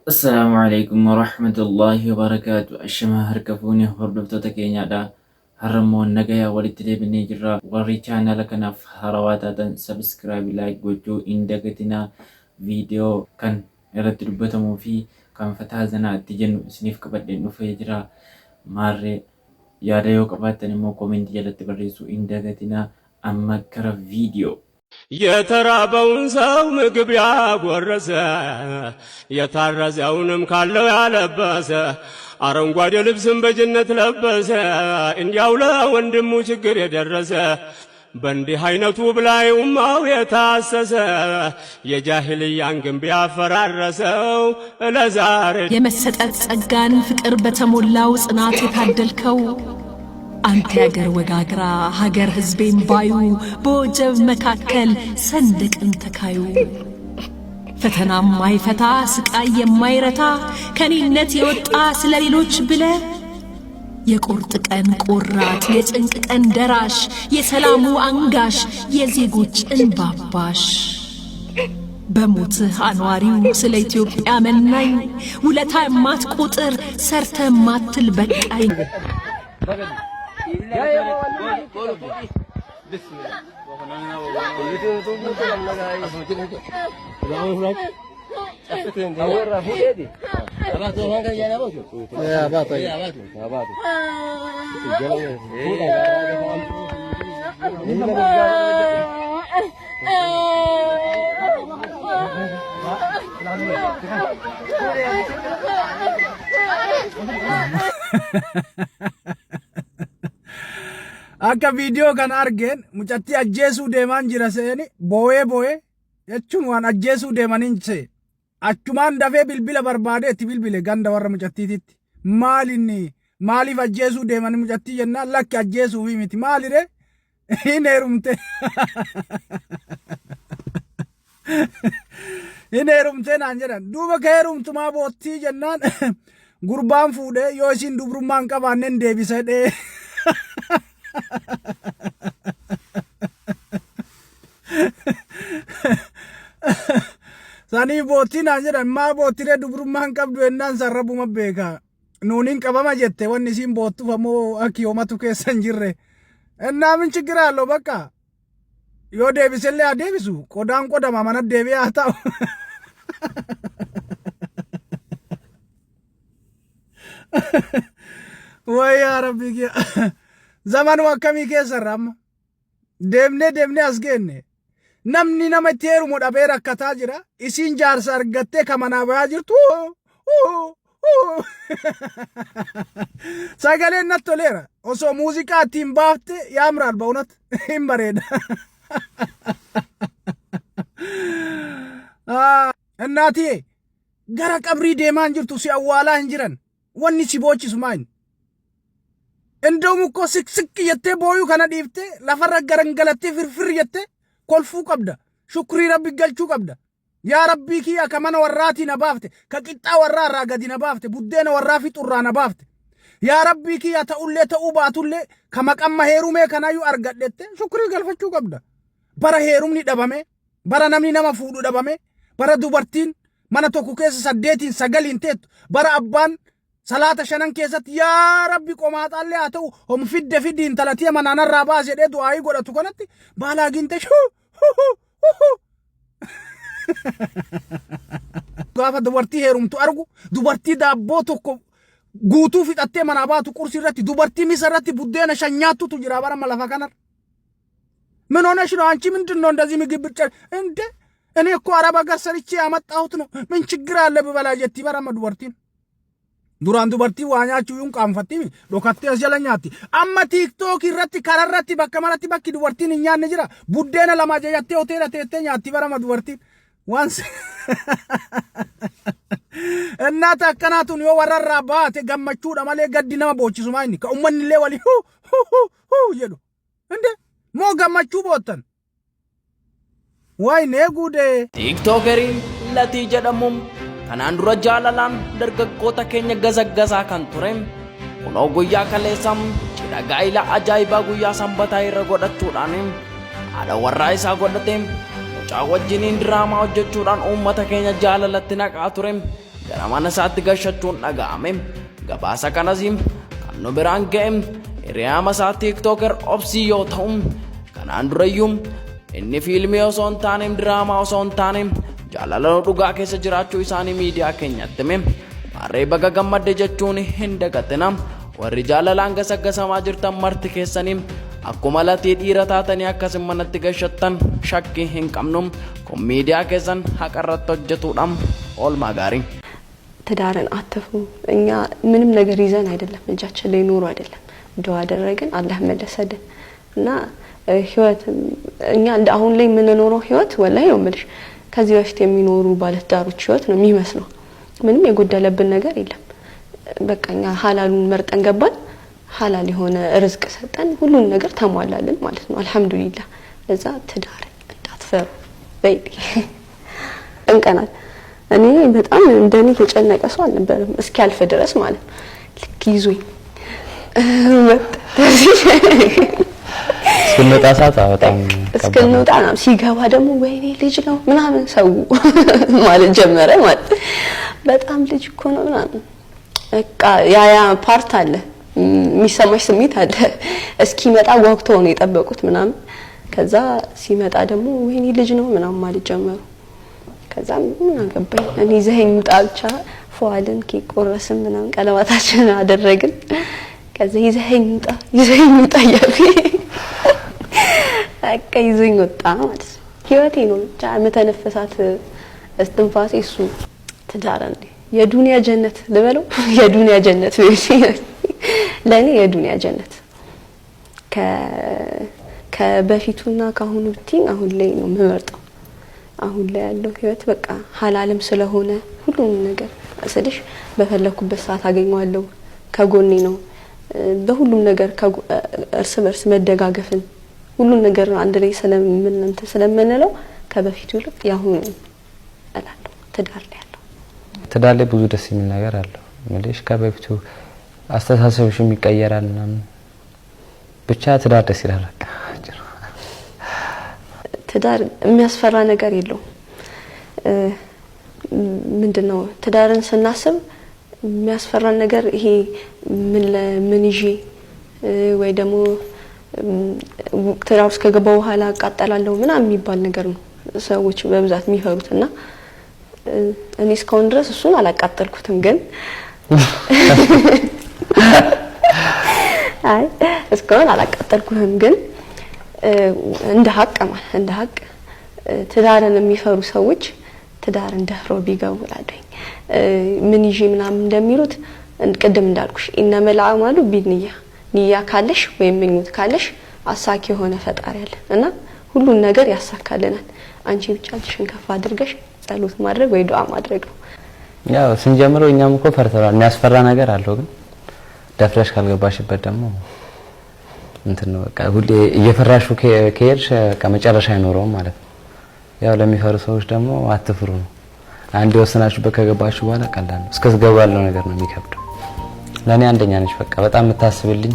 السلام عليكم ورحمة الله وبركاته. الشما هركفوني هردفتو تكينيادا هرمون نغايا ولتلي بنيجرا وري channel كناف هرواتا سبسكرايب لايك gochuu indagatina فيديو كان يرتبطمو في كان فتازنا اتجنو سنيف كبدين نفيجرا ماري ياديو كباتني مو كومنت يلت بريسو indagatina أما كرا فيديو የተራበውን ሰው ምግብ ያጎረሰ የታረዘውንም ካለው ያለበሰ አረንጓዴ ልብስም በጀነት ለበሰ እንዲያው ለወንድሙ ችግር የደረሰ በእንዲህ አይነቱ ብላይ ኡማው የታሰሰ የጃሂልያን ግንብ ያፈራረሰው ለዛሬ የመሰጠት ጸጋን ፍቅር በተሞላው ጽናት የታደልከው አንተ ያገር ወጋግራ ሀገር ህዝቤን ባዩ በወጀብ መካከል ሰንደቅን ተካዩ ፈተናም ማይፈታ ስቃይ የማይረታ ከኔነት የወጣ ስለሌሎች ብለ የቁርጥ ቀን ቆራት የጭንቅ ቀን ደራሽ የሰላሙ አንጋሽ የዜጎች እንባባሽ በሞትህ አኗሪው ስለ ኢትዮጵያ መናኝ ውለታ የማትቆጥር ሰርተ ማትል በቃኝ يا يا بسم Akka video kan argen mucatti ajjeesuu deeman jira seeni boo'ee jechuun waan ajjeesuu deemanin se achumaan dafee bilbila barbaade itti bilbile ganda warra mucattiititti maaliif ajjeesuu deemani mucattii jennaan lakki ajjeesuu miti maalire hin heerumte naan jedhan duuba ka heerumtumaa boottii jennaan gurbaan fuudhee yoo isin dubrummaan qabaannen deebisedhee Sani bootti naan jedhan maa boottiree dubrummaan qabdu ennaan sarrabuma beeka nuuniin qabama jette wanni isiin boottuuf ammoo akki hoomatu keessa hin jirre ennaa min chigiraallo bakka yoo deebisellee haa deebisu qodaan qodama mana deebi'ee haa ta'u wayyaa rabbii kiyya Zaman akkamii keessa ramma deemnee as geenne namni nama itti heerumu dhabee rakkataa jira isiin jaarsa argattee kamanaa bayaa jirtu sagaleen natti toleera osoo muuziqaa ittiin baafte yaamraal ba'unat hin bareeda እናትዬ gara qabrii deemaan jirtu si awwaalaa hin jiran wanni si boochisu maal እንደውም እኮ ስቅስቅ የተ ቦዩ ከነዲፍቴ ለፈረ ገረንገለቴ ፍርፍር የተ ኮልፉ ቀብዳ ሹክሪ ረቢ ገልቹ ቀብዳ ያ ረቢ ኪያ ከመነ ወራቲ ነባፍቴ ከቂጣ ወራ ራገዲ ነባፍቴ ቡዴነ ወራ ፊጡራ ነባፍቴ ያ ረቢ ኪያ ተኡሌ ተኡባቱሌ ከመቀማ ሄሩሜ ከናዩ አርገደቴ ሹክሪ ገልፈቹ ቀብዳ በረ ሄሩምኒ ደበሜ በረ ነምኒ ነማ ፉዱ ደበሜ በረ ዱበርቲን መነ ቶኩ ኬስ ሰዴቲን ሰገሊን ቴት በረ አባን Salata shanan keessatti yaa rabbi qomaataallee haa ta'u hom fidde intalatii mananarraa baase jedhee du'aayii godhatu kanatti baalaa ginte gaafa dubartii heerumtu argu dubartii daabboo tokko guutuu fixattee manaa baatu qursii irratti dubartii misa irratti buddeena shan nyaattutu jira barama lafa kanar ምን ሆነሽ ነው አንቺ ምንድነው እንደዚህ ምግብ ብቻ እንደ እኔ እኮ አረብ ሀገር ሰርቼ ያመጣሁት ነው ምን ችግር አለ ብበላ ጀቲ በረማ dubartiin Duraan dubartii waa nyaachuu yuun qaanfatti dhokattee as jala nyaatti amma TikTok irratti kararratti bakka manatti bakki dubartiin hin nyaanne jira buddeena lama jajattee hoteela teettee nyaatti barama dubartiin waan እናት አከናቱን yoo warrarraa baate gammachuudha malee gaddi nama boochisu maa inni ka ummanni illee wali jedhu inde moo gammachuu boottan waay nee guude TikTokeriin latii jedhamuun kanaan dura jaalalaan dargaggoota keenya gazaggasaa kan ture kunoo guyyaa kaleessam cidha gaa'ila ajaa'ibaa guyyaa sanbataa irra godhachuudhaan haadha warraa isaa godhatee mucaa wajjiniin diraamaa hojjechuudhaan uummata keenya jaalalatti naqaa ture gara mana isaatti gashachuun dhaga'ame. Gabaasa kanasiim kan nu biraan ga'e hiriyaama isaa tiiktoker obsii yoo ta'u kanaan durayyuu inni fiilmii osoo hin taane diraamaa osoo hin taane jaalala dhugaa keessa jiraachuu isaanii miidiyaa keenyatti hime. Maarree baga gammadde jechuun hin dagatina. Warri jaalalaan gasagasamaa jirtan marti keessanii akkuma latii dhiira taatanii akkasin manatti gashattan shakkii hin qabnu. Kun miidiyaa keessan haqarratti hojjetuudhaan oolmaa gaarii. ትዳርን አትፍሩ። እኛ ምንም ነገር ይዘን አይደለም እጃችን ላይ ኑሮ አይደለም ዱዓ አደረግን አላህ መለሰልን እና ህይወት እኛ እንደ አሁን ላይ የምንኖረው ህይወት ወላሂ ነው የምልሽ ከዚህ በፊት የሚኖሩ ባለትዳሮች ህይወት ነው የሚመስለው። ምንም የጎደለብን ነገር የለም። በቃ እኛ ሐላሉን መርጠን ገባን ሐላል የሆነ ርዝቅ ሰጠን ሁሉን ነገር ተሟላልን ማለት ነው አልহামዱሊላህ። ለዛ ትዳርን እንዳትፈሩ በይ እንቀናል። እኔ በጣም እንደኔ ተጨነቀ ሰው አልነበረም እስኪያልፍ ድረስ ማለት ልክ ይዞኝ እስከነጣ ሰዓት በጣም እስከነጣ ነው ሲገባ ደግሞ ወይኔ ልጅ ነው ምናምን ሰው ማለት ጀመረ ማለት በጣም ልጅ እኮ ነው ምናምን በቃ ያ ፓርት አለ የሚሰማሽ ስሜት አለ እስኪመጣ ወቅቱ ነው የጠበቁት ምናምን ከዛ ሲመጣ ደግሞ ወይኔ ልጅ ነው ምናምን ማለት ጀመሩ። ከዛ ምን አገባኝ እኔ ዘሄኝ ጣልቻ ፏልን ከቆረስም ምናምን ቀለባታችን አደረግን። ከዛ ይዘሄኝ ጣ ያለኝ አቀ ይዘኝ ወጣ ማለት ህይወቴ ነው ብቻ መተነፈሳት እስትንፋሴ እሱ ትዳር እንዴ የዱንያ ጀነት ልበለው የዱንያ ጀነት ለኔ የዱንያ ጀነት ከበፊቱና ካሁኑ ብትኝ አሁን ላይ ነው የምመርጠው። አሁን ላይ ያለው ህይወት በቃ ሐላልም ስለሆነ ሁሉም ነገር አሰደሽ በፈለኩበት ሰዓት አገኘዋለሁ ከጎኔ ነው በሁሉም ነገር እርስ በርስ መደጋገፍን ሁሉም ነገር አንድ ላይ ስለምንለው ከበፊቱ ይልቅ ያሁን አላለው ትዳር ላይ ያለው ትዳር ላይ ብዙ ደስ የሚል ነገር አለው ማለት ከበፊቱ አስተሳሰብሽ የሚቀየራልና ብቻ ትዳር ደስ ይላል። ትዳር የሚያስፈራ ነገር የለው ምንድነው ትዳርን ስናስብ የሚያስፈራ ነገር ይሄ ምን ይዤ ወይ ደግሞ ትዳር ውስጥ ከገባው በኋላ አቃጠላለሁ ምናምን የሚባል ነገር ነው ሰዎች በብዛት የሚፈሩትና እኔ እስካሁን ድረስ እሱን አላቃጠልኩትም ግን አይ እስካሁን አላቃጠልኩትም ግን እንደ ሀቅ ትዳርን የሚፈሩ ሰዎች ትዳርን ደፍረው ቢገቡ አለኝ ምን ይዤ ምናምን እንደሚሉት ቅድም እንዳልኩሽ ኢነመል አዕማሉ ቢንያ ንያ ካለሽ ወይ ምኞት ካለሽ አሳኪ የሆነ ፈጣሪ አለ እና ሁሉን ነገር ያሳካልናል። አንቺ ብቻ ልሽን ከፍ አድርገሽ ጸሎት ማድረግ ወይ ዱዓ ማድረግ ነው። ያው ስንጀምረው እኛም እኮ ፈርተናል የሚያስፈራ ነገር አለው ግን ደፍረሽ ካልገባሽበት ደግሞ እንትን ነው በቃ ሁሌ እየፈራሹ ከሄድሽ ከመጨረሻ አይኖርም ማለት ነው። ያው ለሚፈሩ ሰዎች ደግሞ አትፍሩ ነው። አንዴ ወሰናችሁበት ከገባችሁ በኋላ ቀላል ነው። እስከዝገባ ያለው ነገር ነው የሚከብደው። ለኔ አንደኛ ነች በቃ በጣም የምታስብልኝ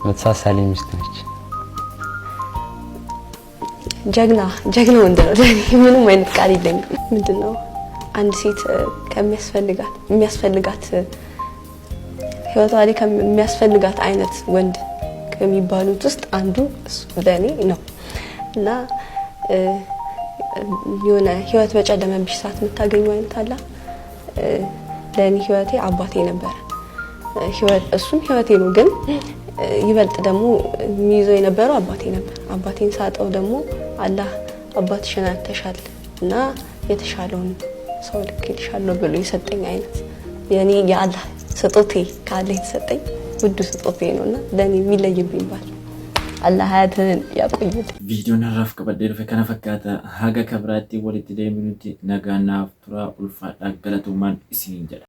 የምትሳሳልኝ ሚስት ነች። ጀግና ወንድ ነው ለኔ ምንም አይነት ቃል የለኝም። ምንድነው አንድ ሴት የሚያስፈልጋት ህይወቷ ላይ የሚያስፈልጋት አይነት ወንድ ከሚባሉት ውስጥ አንዱ እሱ ለኔ ነው እና የሆነ ህይወት በጨለመብሽ ሰዓት የምታገኘው አይነት አላ ለኔ ህይወቴ አባቴ ነበር። እሱም ህይወቴ ነው ግን ይበልጥ ደግሞ የሚይዘው የነበረው አባቴ ነበር። አባቴን ሳጠው ደግሞ አላህ አባትሽን አተሻል እና የተሻለውን ሰው ልክልሻለሁ ብሎ የሰጠኝ አይነት የኔ የአላህ ስጦቴ ካለ የተሰጠኝ ውድ ስጦቴ ነውና ለኔ የሚለይብኝ ባል አላህ ሀያትን ያቆይልኝ። ቪዲዮን ረፍ ከበደል ፈከነፈካተ ሀገ ከብራቲ ወልት ደምኑቲ ነጋና ፍራ ኡልፋ ዳገለቱማን ኢሲንጀ